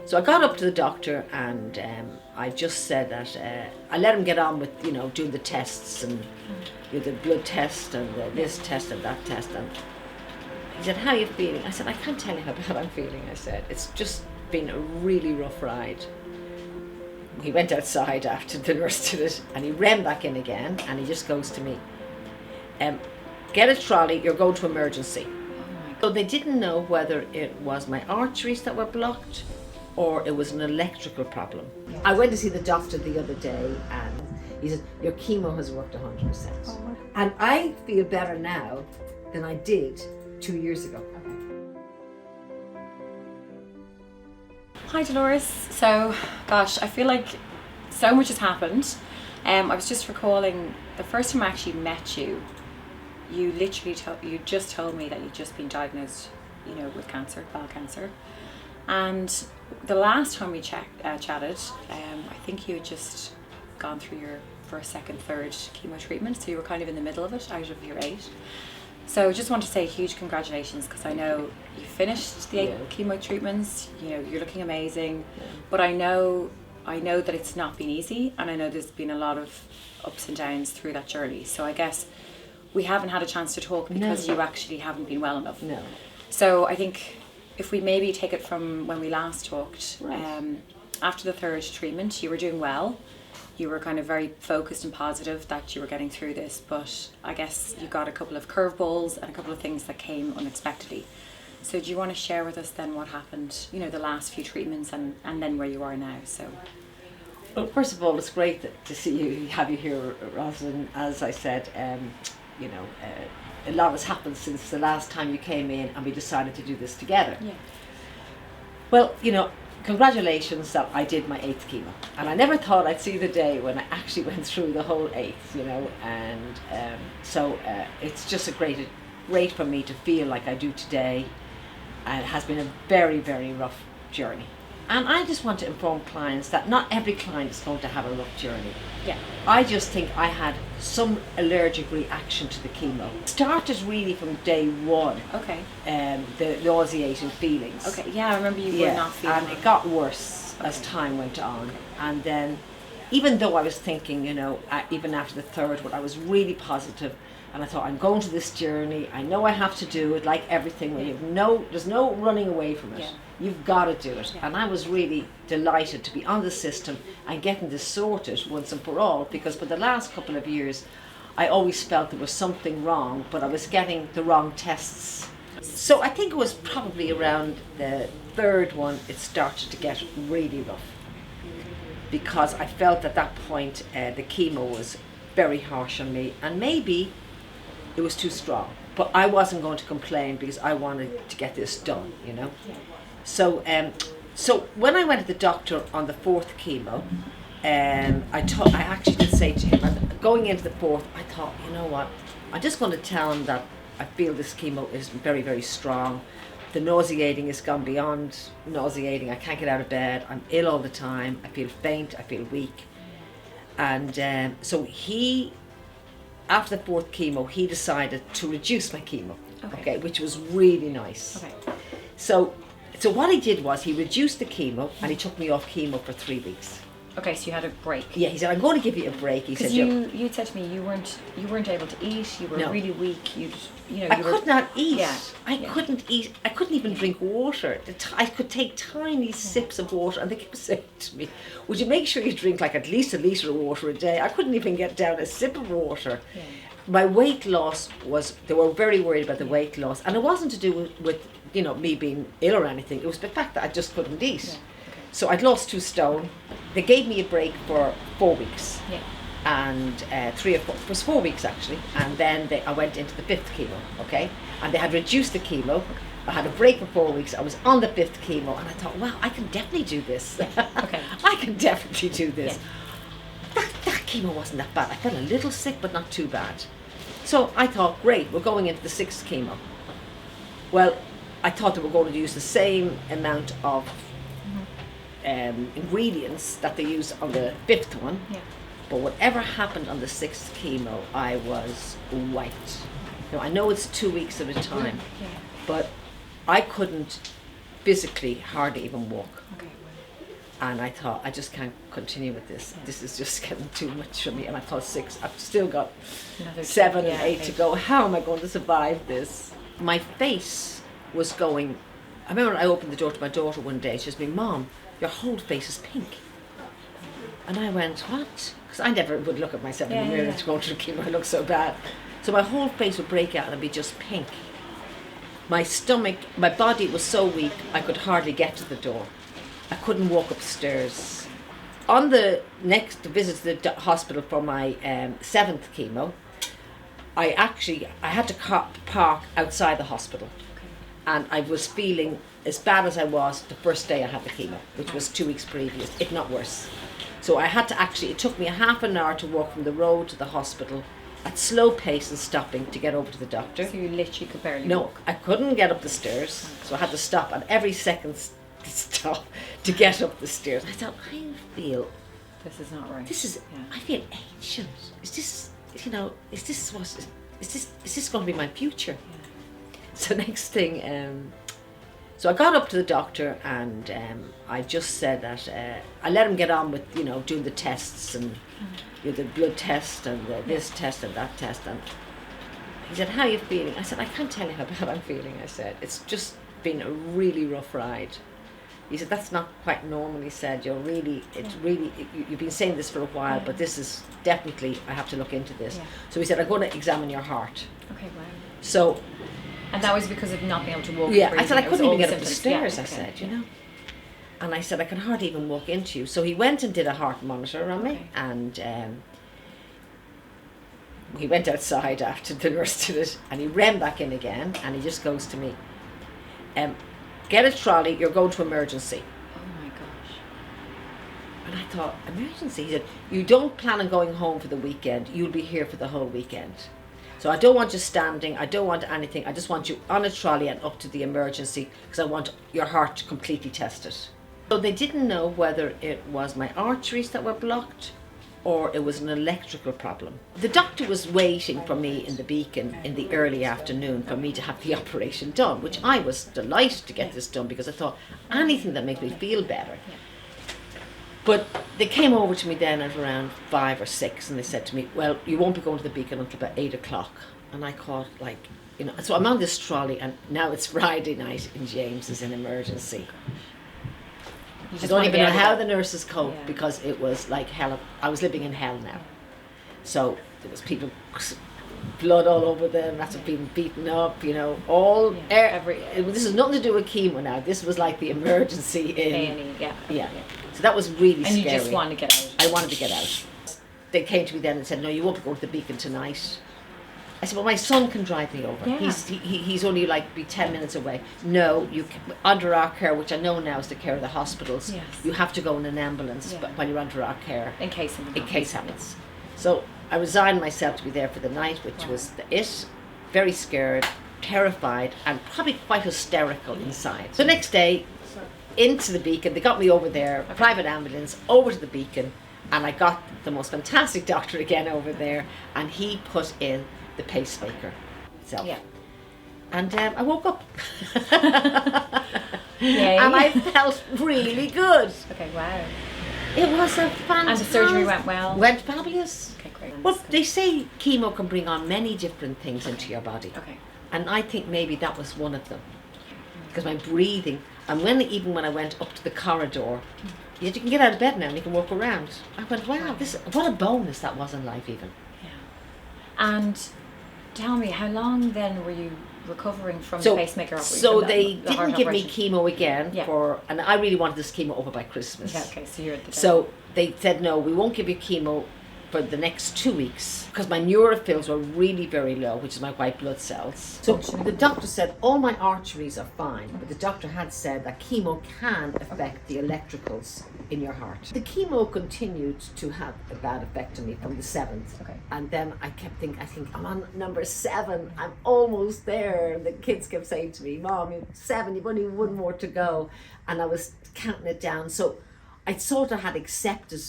So I got up to the doctor and I just said that I let him get on with, doing the tests and the blood test and this test and that test. And he said, how are you feeling? I said, I can't tell you how bad I'm feeling. I said, it's just been a really rough ride. He went outside after the nurse did it and he ran back in again and he just goes to me, get a trolley, you're going to emergency. So they didn't know whether it was my arteries that were blocked or it was an electrical problem. I went to see the doctor the other day and he said, your chemo has worked 100%. And I feel better now than I did 2 years ago. Hi Dolores. So, gosh, I feel like so much has happened. I was just recalling the first time I actually met you. You literally you just told me that you'd just been diagnosed, with cancer, bowel cancer. And the last time we chatted, I think you had just gone through your first, second, third chemo treatment, so you were kind of in the middle of it, out of your 8. So I just want to say huge congratulations, because I know you finished the 8 chemo treatments. You're looking amazing, but I know that it's not been easy, and I know there's been a lot of ups and downs through that journey. So I guess we haven't had a chance to talk because you actually haven't been well enough. No. So I think if we maybe take it from when we last talked, after the 3rd treatment, you were doing well. You were kind of very focused and positive that you were getting through this, but I guess you got a couple of curveballs and a couple of things that came unexpectedly. So do you want to share with us then what happened, the last few treatments and then where you are now? So. Well, first of all, it's great to see you, have you here, Rosalind. As I said, a lot has happened since the last time you came in and we decided to do this together. Yeah. Well, congratulations that I did my 8th chemo. And I never thought I'd see the day when I actually went through the whole 8th, and so it's just great for me to feel like I do today. And it has been a very, very rough journey. And I just want to inform clients that not every client is going to have a rough journey. Yeah. I just think I had some allergic reaction to the chemo. It started really from day 1. Okay. The nauseating feelings. Okay, yeah, I remember you were not feeling and it got worse as time went on. Okay. And then, even though I was thinking, even after the 3rd one, I was really positive. And I thought, I'm going to this journey. I know I have to do it, like everything. There's no running away from it. Yeah. You've got to do it. Yeah. And I was really delighted to be on the system and getting this sorted once and for all, because for the last couple of years, I always felt there was something wrong, but I was getting the wrong tests. So I think it was probably around the 3rd one, it started to get really rough, because I felt at that point the chemo was very harsh on me, and maybe it was too strong, but I wasn't going to complain because I wanted to get this done, So when I went to the doctor on the 4th chemo, I actually did say to him, and going into the 4th, I thought, you know what, I'm just going to tell him that I feel this chemo is very, very strong. The nauseating has gone beyond nauseating. I can't get out of bed. I'm ill all the time. I feel faint. I feel weak. And so he, after the 4th chemo, he decided to reduce my chemo, okay, which was really nice. Okay. So what he did was he reduced the chemo and he took me off chemo for 3 weeks. Okay, so you had a break. Yeah, he said, I'm going to give you a break. He said, you said to me you weren't able to eat. You were really weak. I could not eat. Yeah. I couldn't eat. I couldn't even drink water. I could take tiny sips of water, and they kept saying to me, "Would you make sure you drink like at least a litre of water a day?" I couldn't even get down a sip of water. Yeah. My weight loss they were very worried about the weight loss, and it wasn't to do with me being ill or anything. It was the fact that I just couldn't eat. Yeah. So I'd lost 2 stone. They gave me a break for 4 weeks. Yeah. And 3 or 4, it was 4 weeks actually. And then I went into the 5th chemo, okay? And they had reduced the chemo. I had a break for 4 weeks. I was on the 5th chemo and I thought, wow, I can definitely do this. Okay. I can definitely do this. Yeah. That chemo wasn't that bad. I felt a little sick, but not too bad. So I thought, great, we're going into the 6th chemo. Well, I thought they were going to use the same amount of ingredients that they used on the 5th one. Yeah. But whatever happened on the 6th chemo, I was wiped. Now, I know it's 2 weeks at a time, but I couldn't physically hardly even walk. Okay. And I thought, I just can't continue with this. This is just getting too much for me. And I thought 6, I've still got Another 7 two, and 8 to go. How am I going to survive this? My face was going, I remember I opened the door to my daughter one day. She said to me, Mom, your whole face is pink. And I went, what? Because I never would look at myself in the mirror to go to the chemo. I look so bad. So my whole face would break out and it'd be just pink. My stomach, my body was so weak, I could hardly get to the door. I couldn't walk upstairs. On the next visit to the hospital for my 7th chemo, I had to park outside the hospital. And I was feeling as bad as I was the first day I had the chemo, which was 2 weeks previous, if not worse. So I had to it took me a half an hour to walk from the road to the hospital at slow pace and stopping to get over to the doctor. So you literally could barely No, walk. I couldn't get up the stairs, so I had to stop at every second stop to get up the stairs. I thought, I feel, This is not right. I feel ancient. Is this, is this going to be my future? So next thing, so I got up to the doctor and I just said that I let him get on with, doing the tests and the blood test and this test and that test. And he said, how are you feeling? I said, I can't tell you how bad I'm feeling. I said, it's just been a really rough ride. He said, that's not quite normal. He said, you've been saying this for a while, but this is definitely, I have to look into this. So he said, I'm going to examine your heart. Okay, wow. So, and that was because of not being able to walk. Yeah, I said, I It was couldn't even all get up the symptoms. stairs, I said, And I said, I can hardly even walk into you. So he went and did a heart monitor on me, and he went outside after the nurse did it, and he ran back in again, and he just goes to me, get a trolley, you're going to emergency. Oh my gosh. And I thought, emergency? He said, you don't plan on going home for the weekend, you'll be here for the whole weekend. So I don't want you standing, I don't want anything, I just want you on a trolley and up to the emergency because I want your heart completely tested. So they didn't know whether it was my arteries that were blocked or it was an electrical problem. The doctor was waiting for me in the Beacon in the early afternoon for me to have the operation done, which I was delighted to get this done because I thought anything that makes me feel better. But they came over to me then at around 5 or 6 and they said to me, well, you won't be going to the Beacon until about 8 o'clock. And I thought, so I'm on this trolley and now it's Friday night in James's in emergency. I don't even know how the nurses coped because it was like hell. I was living in hell now. So there was people, blood all over them, lots of people beaten up, this has nothing to do with chemo now. This was like the emergency in A&E, So that was really scary. And you just wanted to get out. I wanted to get out. They came to me then and said, no, you won't be going to the Beacon tonight. I said, well, my son can drive me over. Yeah. He's only be 10 minutes away. No, you can, under our care, which I know now is the care of the hospitals, you have to go in an ambulance when you're under our care. In case happens. So I resigned myself to be there for the night, which was it. Very scared, terrified, and probably quite hysterical inside. The next day, into the Beacon, they got me over there, private ambulance, over to the Beacon, and I got the most fantastic doctor again over there, and he put in the pacemaker itself. And I woke up. And I felt really good. Okay, wow. It was a fantastic... And the surgery went well? Went fabulous. Okay, great. Well, they say chemo can bring on many different things into your body. Okay. And I think maybe that was one of them. Because my breathing, and even when I went up to the corridor, you can get out of bed now and you can walk around. I went, wow, what a bonus that was in life even. Yeah. And tell me, how long then were you recovering from the pacemaker operation? So they didn't give me chemo again and I really wanted this chemo over by Christmas. Yeah, okay, so you're at the So they said, no, we won't give you chemo for the next 2 weeks because my neutrophils were really very low, which is my white blood cells. So the doctor said all my arteries are fine, but the doctor had said that chemo can affect the electricals in your heart. The chemo continued to have a bad effect on me from the 7th. Okay. And then I kept thinking, I'm on number 7, I'm almost there. And the kids kept saying to me, Mom, you're 7, you've only 1 more to go. And I was counting it down. So I sort of had accepted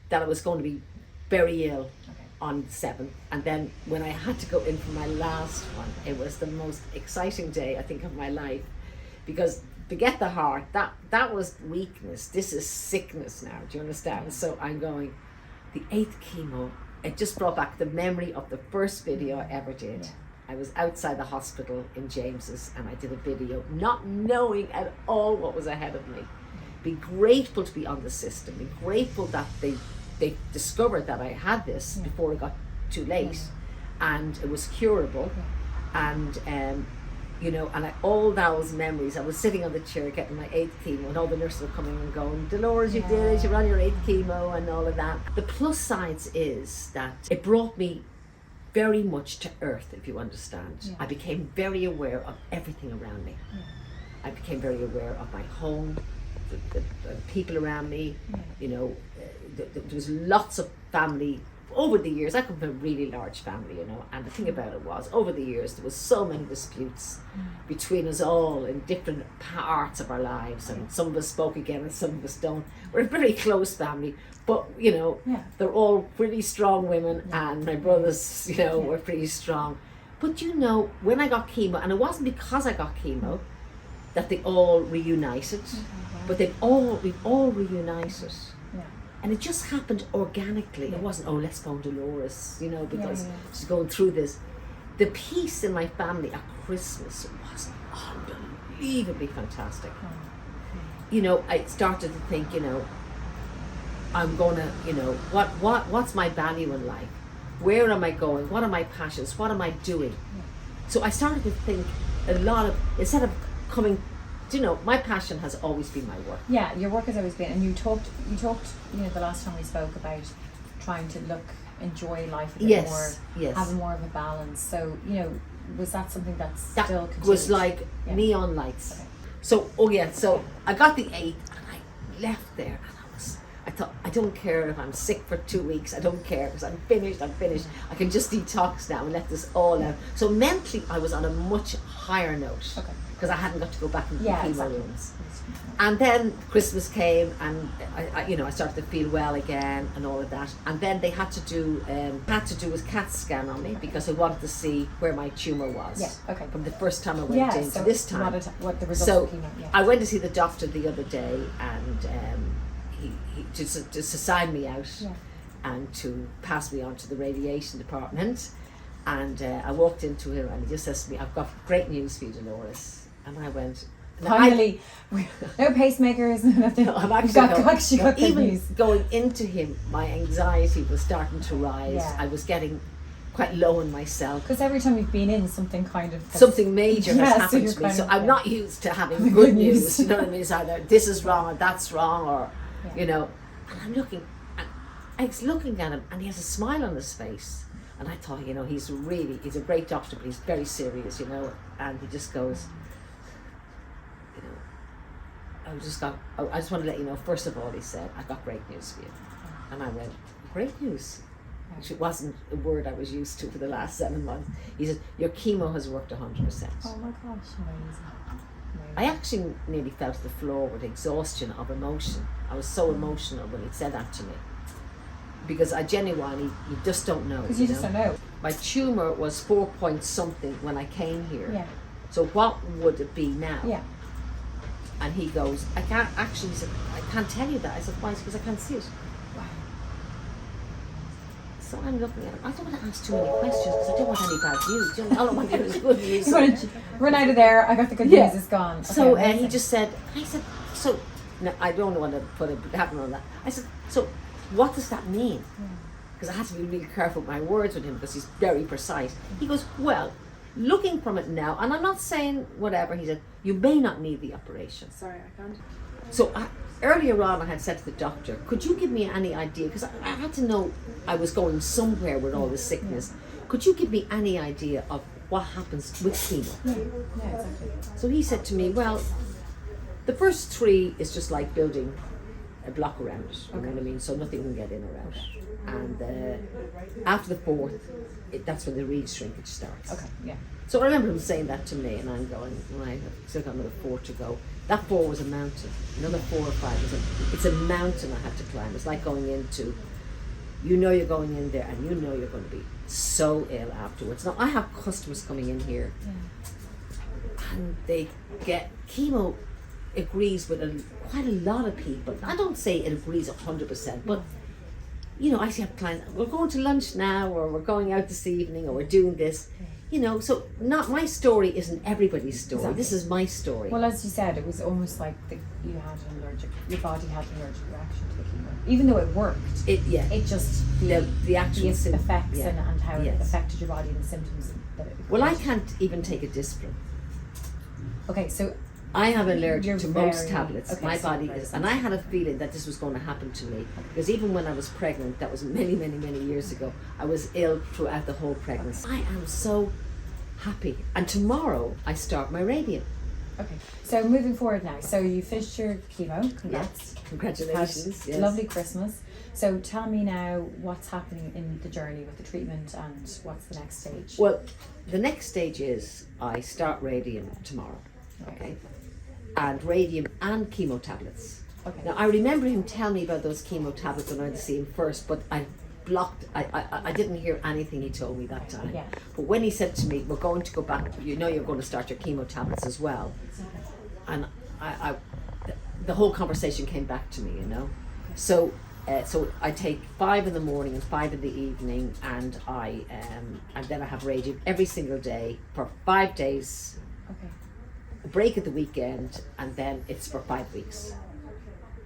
that I was going to be very ill on the 7th, and then when I had to go in for my last one, it was the most exciting day I think of my life, because forget the heart. That was weakness. This is sickness now. Do you understand? So I'm going, the 8th chemo, it just brought back the memory of the first video I ever did. I was outside the hospital in James's and I did a video, not knowing at all what was ahead of me. Be grateful to be on the system. Be grateful that they discovered that I had this before it got too late, and it was curable. And you know, and all those memories. I was sitting on the chair getting my 8th chemo, and all the nurses were coming and going, Dolores, you did it, you're on your 8th chemo, and all of that. The plus sides is that it brought me very much to earth, if you understand. I became very aware of everything around me. I became very aware of my home, the people around me. You know, there was lots of family. Over the years, I come from a really large family, you know, and the thing about it was, over the years, there was so many disputes between us all in different parts of our lives, and some of us spoke again and some of us don't. We're a very close family, but, you know, they're all pretty strong women, and my brothers, you know, were pretty strong. But, you know, when I got chemo, and it wasn't because I got chemo that they all reunited, but we've all reunited. And it just happened organically. It wasn't, oh, let's phone Dolores, you know, because she's going through this. The peace in my family at Christmas was unbelievably fantastic. You know, I started to think, you know, I'm gonna, you know, what's my value in life? Where am I going? What are my passions? What am I doing? So I started to think a lot of, instead of coming, you know, my passion has always been my work. Yeah, your work has always been, and you talked, you know, the last time we spoke about trying to enjoy life a bit more, having more of a balance. So, you know, was that something that still continued? That was like neon lights. Okay. So, so I got the 8th and I left there, and I thought, I don't care if I'm sick for 2 weeks, I don't care, because I'm finished. I can just detox now and let this all out. So mentally, I was on a much higher note. Okay. Because I hadn't got to go back into the chemo rooms. And then Christmas came, and I you know, I started to feel well again and all of that. And then they had to do a CAT scan on me because they wanted to see where my tumor was. Yeah, okay. From the first time I went in to this time. What the results of chemo, I went to see the doctor the other day, and he just to sign me out and to pass me on to the radiation department. And I walked into him, and he just says to me, I've got great news for you, Dolores. And I went, finally, no pacemakers, nothing. No, I'm actually got even news. Going into him, my anxiety was starting to rise. I was getting quite low in myself. Because every time you've been in, something major has happened to me. So I'm not used to having good news. You know what I mean? It's either this is wrong or that's wrong, or, you know. And I'm looking, and I was looking at him, and he has a smile on his face. And I thought, you know, he's a great doctor, but he's very serious, you know. And he just goes, you know, I just want to let you know, first of all, he said, I've got great news for you. And I went, great news? Which it wasn't a word I was used to for the last 7 months. He said, your chemo has worked 100%. Oh my gosh, amazing. I actually nearly fell to the floor with exhaustion of emotion. I was so emotional when he said that to me. Because I genuinely, you just don't know. Because you just don't know. My tumor was 4 point something when I came here. Yeah. So what would it be now? Yeah. And he goes, I can't actually, he said, I can't tell you that. I said, why? Because I can't see it. Wow. So I'm looking at him. I don't want to ask too many questions because I don't want any bad news. You know, all I want to do is good news. You want to run out of there, I got the good news, it's gone. Okay, so he just said, I said, so, no, I don't want to put a happen on that. I said, so what does that mean? Because I had to be really careful with my words with him because he's very precise. He goes, well, looking from it now, and I'm not saying whatever, he said, you may not need the operation. Sorry, I can't. So earlier on I had said to the doctor, could you give me any idea, because I had to know I was going somewhere with all this sickness, could you give me any idea of what happens with chemo? Yeah, exactly. So he said to me, well, the first 3 is just like building a block around it, you know what I mean, so nothing can get in or out. And after the 4th, that's when the reed shrinkage starts. Okay, yeah. So I remember him saying that to me, and I'm going, right, I've still got another 4 to go. That 4 was a mountain. Another 4 or 5 it's a mountain I had to climb. It's like going into, you know you're going in there, and you know you're going to be so ill afterwards. Now I have customers coming in here, and they get chemo agrees with quite a lot of people. I don't say it agrees 100%, but you know, I see clients, we're going to lunch now, or we're going out this evening, or we're doing this. You know, so not my story isn't everybody's story. Exactly. This is my story. Well, as you said, it was almost like your body had an allergic reaction to the chemo, even though it worked. It just the actual effects and how it affected your body and the symptoms that it. Well, I can't even take a Disprin. Okay, so I have an allergic to most tablets. Okay, my body is, and I had a feeling that this was going to happen to me, because even when I was pregnant, that was many, many, many years ago, I was ill throughout the whole pregnancy. I am so happy, and tomorrow I start my radiant. Okay, so moving forward now, so you finished your chemo, congrats. Congratulations. Had lovely Christmas. So tell me now what's happening in the journey with the treatment, and what's the next stage? Well, the next stage is I start radiant tomorrow. Okay. And radium and chemo tablets. Okay. Now I remember him telling me about those chemo tablets when I went to see him first, but I blocked. I didn't hear anything he told me that time. Yeah. But when he said to me, "We're going to go back. You know, you're going to start your chemo tablets as well," and the whole conversation came back to me. You know, so I take 5 in the morning and 5 in the evening, and and then I have radium every single day for 5 days. Okay. A break at the weekend, and then it's for 5 weeks.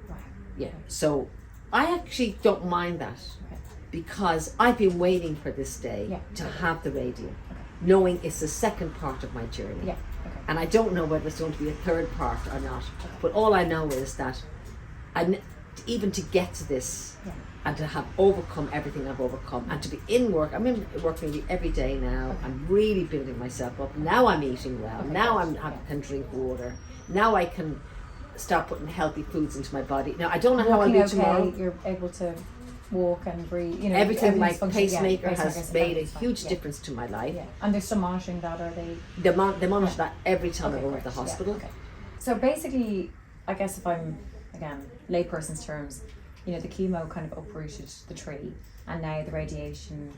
Wow. Yeah. So I actually don't mind that, Okay. because I've been waiting for this day to have the radium, knowing it's the second part of my journey. Yeah. Okay. And I don't know whether it's going to be a third part or not. But all I know is that even to get to this, and to have overcome everything I've overcome, and to be in work, I'm in work nearly every day now. I'm really building myself up. Now I'm eating well. Now I can drink water. Now I can start putting healthy foods into my body. Now I don't know how I'll do tomorrow. You're able to walk and breathe. You know, Everything. My functioning. pacemaker has pacemaker's made a fine. huge difference to my life. Yeah. And they're still monitoring that, are they? They monitor that every time I go great. to the hospital. Okay. So basically, I guess if I'm, again, layperson's terms, you know, the chemo kind of uprooted the tree, and now the radiation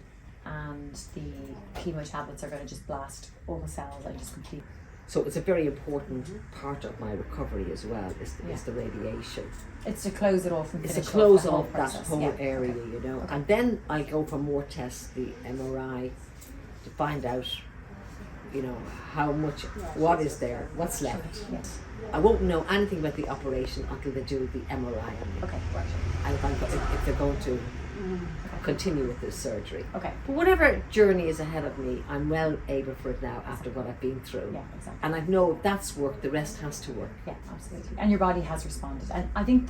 and the chemo tablets are going to just blast all the cells and just complete. So it's a very important part of my recovery as well, is the radiation. It's to close it off and It's finish to close off off that whole area, you know. Okay. And then I go for more tests, the MRI, to find out, you know, how much, what is there, what's left. Yes. I won't know anything about the operation until they do the MRI on me. Okay, right. And if they're going to continue with this surgery. Okay. But whatever journey is ahead of me, I'm well able for it now after what I've been through. Yeah, exactly. And I know if that's worked, the rest has to work. Yeah, absolutely. And your body has responded. And I think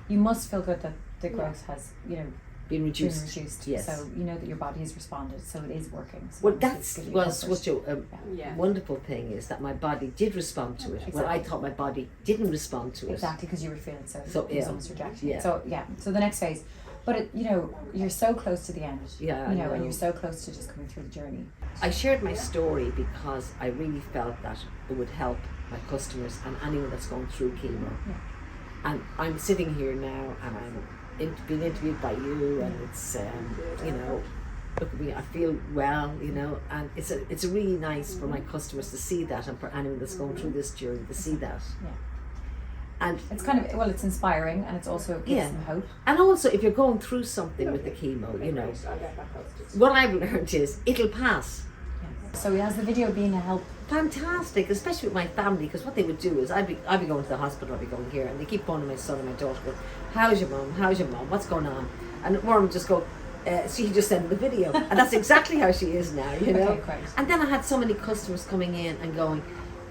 you must feel good that the growth has, you know, Been reduced. Yes. So you know that your body has responded, so it is working. So Well, obviously that's it's was giving you such a comfort. wonderful thing, is that my body did respond to it. Well, I thought my body didn't respond to it. Exactly, because you were feeling so it was yeah. almost rejecting. Yeah. So so the next phase, but you know, you're so close to the end. Yeah, you I know, and know. you're so close to just coming through the journey. I shared my story because I really felt that it would help my customers and anyone that's going through chemo. Yeah. And I'm sitting here now, and I'm being interviewed by you, and it's you know, look at me, I feel well, you know, and it's really nice for my customers to see that, and for anyone that's going through this journey to see that. Yeah. And It's kind of, well, it's inspiring, and it's also gives Yeah. them hope. and also, if you're going through something with the chemo, you know, what I've learned is it'll pass. Yeah. So has the video been a help? Fantastic, especially with my family, because what they would do is I'd be going to the hospital, I'd be going here, and they keep phoning my son and my daughter, going, how's your mum, what's going on? And Warren would just go, she just sent the video. And that's exactly how she is now, you know. Okay, great. And then I had so many customers coming in and going,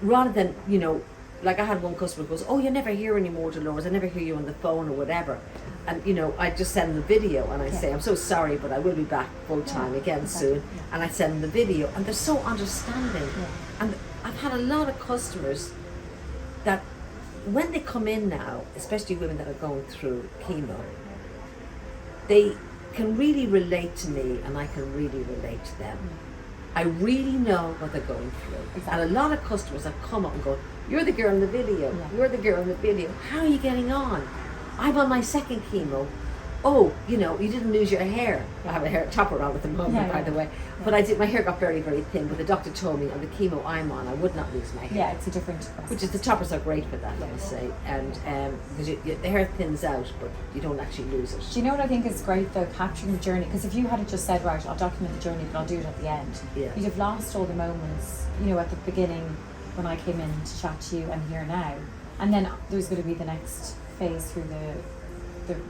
rather than, you know, like I had one customer who goes, oh, you never hear anymore, Dolores, I never hear you on the phone or whatever. And, you know, I just send them the video, and I say, I'm so sorry, but I will be back full time again soon. And I send them the video, and they're so understanding. And I've had a lot of customers that when they come in now, especially women that are going through chemo, they can really relate to me, and I can really relate to them. I really know what they're going through. And a lot of customers have come up and go, you're the girl in the video, you're the girl in the video, how are you getting on? I'm on my second chemo. oh, you know, you didn't lose your hair. I have a hair topper on at the moment, by the way. But my hair got very, very thin. But the doctor told me on the chemo I'm on, I would not lose my hair. Yeah, it's a different process. Which is, the toppers are great for that, let me say. And because the hair thins out, but you don't actually lose it. Do you know what I think is great though, capturing the journey? Because if you had just said, right, I'll document the journey, but I'll do it at the end, you'd have lost all the moments, you know, at the beginning when I came in to chat to you and here now. And then there's going to be the next phase through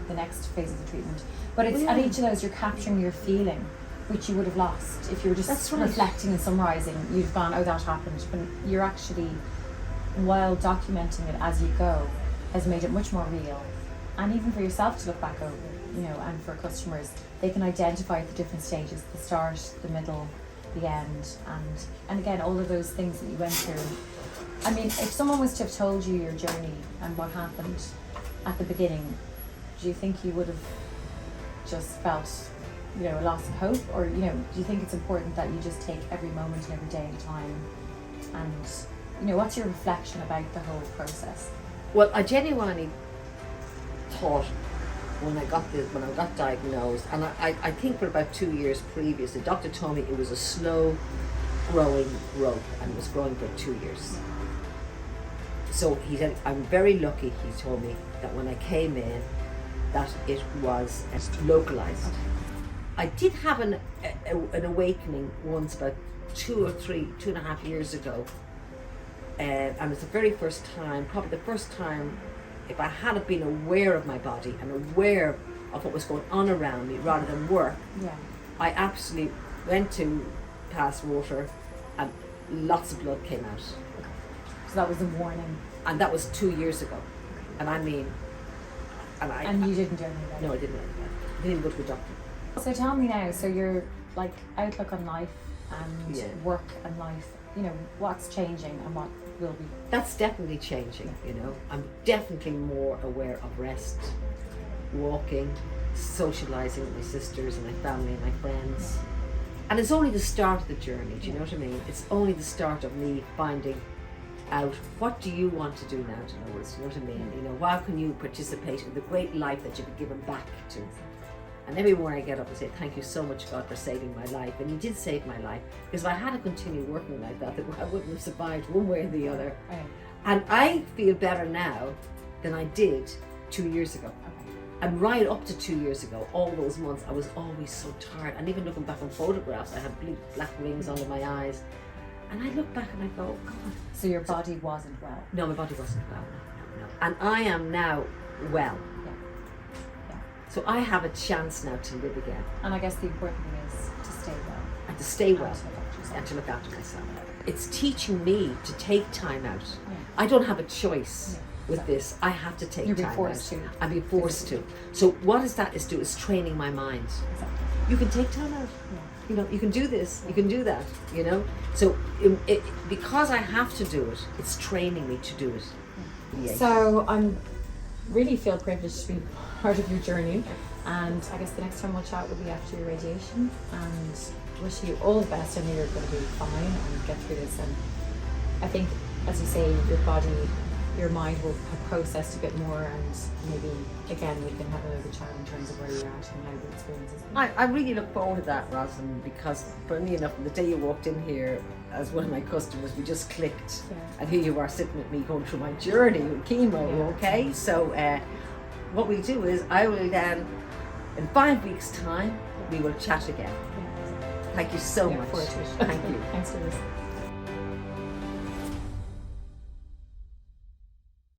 the next phase of the treatment. But it's at each of those you're capturing your feeling, which you would have lost if you were just reflecting and summarising. You've gone, oh, that happened. But you're actually, while documenting it as you go, has made it much more real. And even for yourself to look back over, you know, and for customers, they can identify the different stages, the start, the middle, the end, and again, all of those things that you went through. I mean, if someone was to have told you your journey and what happened at the beginning, do you think you would have just felt, you know, a loss of hope? Or, you know, do you think it's important that you just take every moment and every day at a time? And, you know, what's your reflection about the whole process? Well, I genuinely thought when I got diagnosed, and I think for about 2 years previous, the doctor told me it was a slow growing growth and it was growing for 2 years. So he said, I'm very lucky, he told me, that when I came in, that it was localized. I did have an awakening once about 2.5 years ago, and it's the very first time, probably the first time, if I had been aware of my body and aware of what was going on around me rather than work, I absolutely went to pass water and lots of blood came out. So that was a warning. And that was 2 years ago. And I mean, and you didn't do anything about it? No, I didn't. I didn't go to a doctor. So tell me now, so your like outlook on life and work and life, you know, what's changing and what will be? That's definitely changing, you know. I'm definitely more aware of rest, walking, socialising with my sisters and my family and my friends. And it's only the start of the journey, do you know what I mean? It's only the start of me finding out what do you want to do now, Dolores, you know what I mean? You know, how can you participate in the great life that you've been given back to? And every morning I get up and say, thank you so much, God, for saving my life. And you did save my life. Because if I had to continue working like that, I wouldn't have survived one way or the other. Right. And I feel better now than I did 2 years ago. And right up to 2 years ago, all those months, I was always so tired. And even looking back on photographs, I had black rings under my eyes. And I look back and I go, God. So your body wasn't well? No, my body wasn't well. No. And I am now well. So I have a chance now to live again. And I guess the important thing is to stay well. And to stay well. And to look after myself. It's teaching me to take time out. Yeah. I don't have a choice with this. I have to take time out. You're being forced to. I'm being forced to. So what does that do? Is training my mind. Exactly. You can take time out. Yeah. You know, you can do this, you can do that, you know. So because I have to do it, it's training me to do it. Yeah. So I'm really feel privileged to be part of your journey, and I guess the next time we'll chat will be after your radiation, and wish you all the best. I know you're going to be fine and get through this, and I think, as you say, your body, your mind will have processed a bit more, and maybe again we can have another chat in terms of where you're at and how the experience is. I really look forward to that, Rosalind, because funny enough, the day you walked in here as one of my customers, we just clicked, and here you are sitting with me going through my journey with chemo. Okay, so what we do is I will then, in 5 weeks' time, we will chat again. Thank you so much. Forward to it. Thank you. Thanks for this.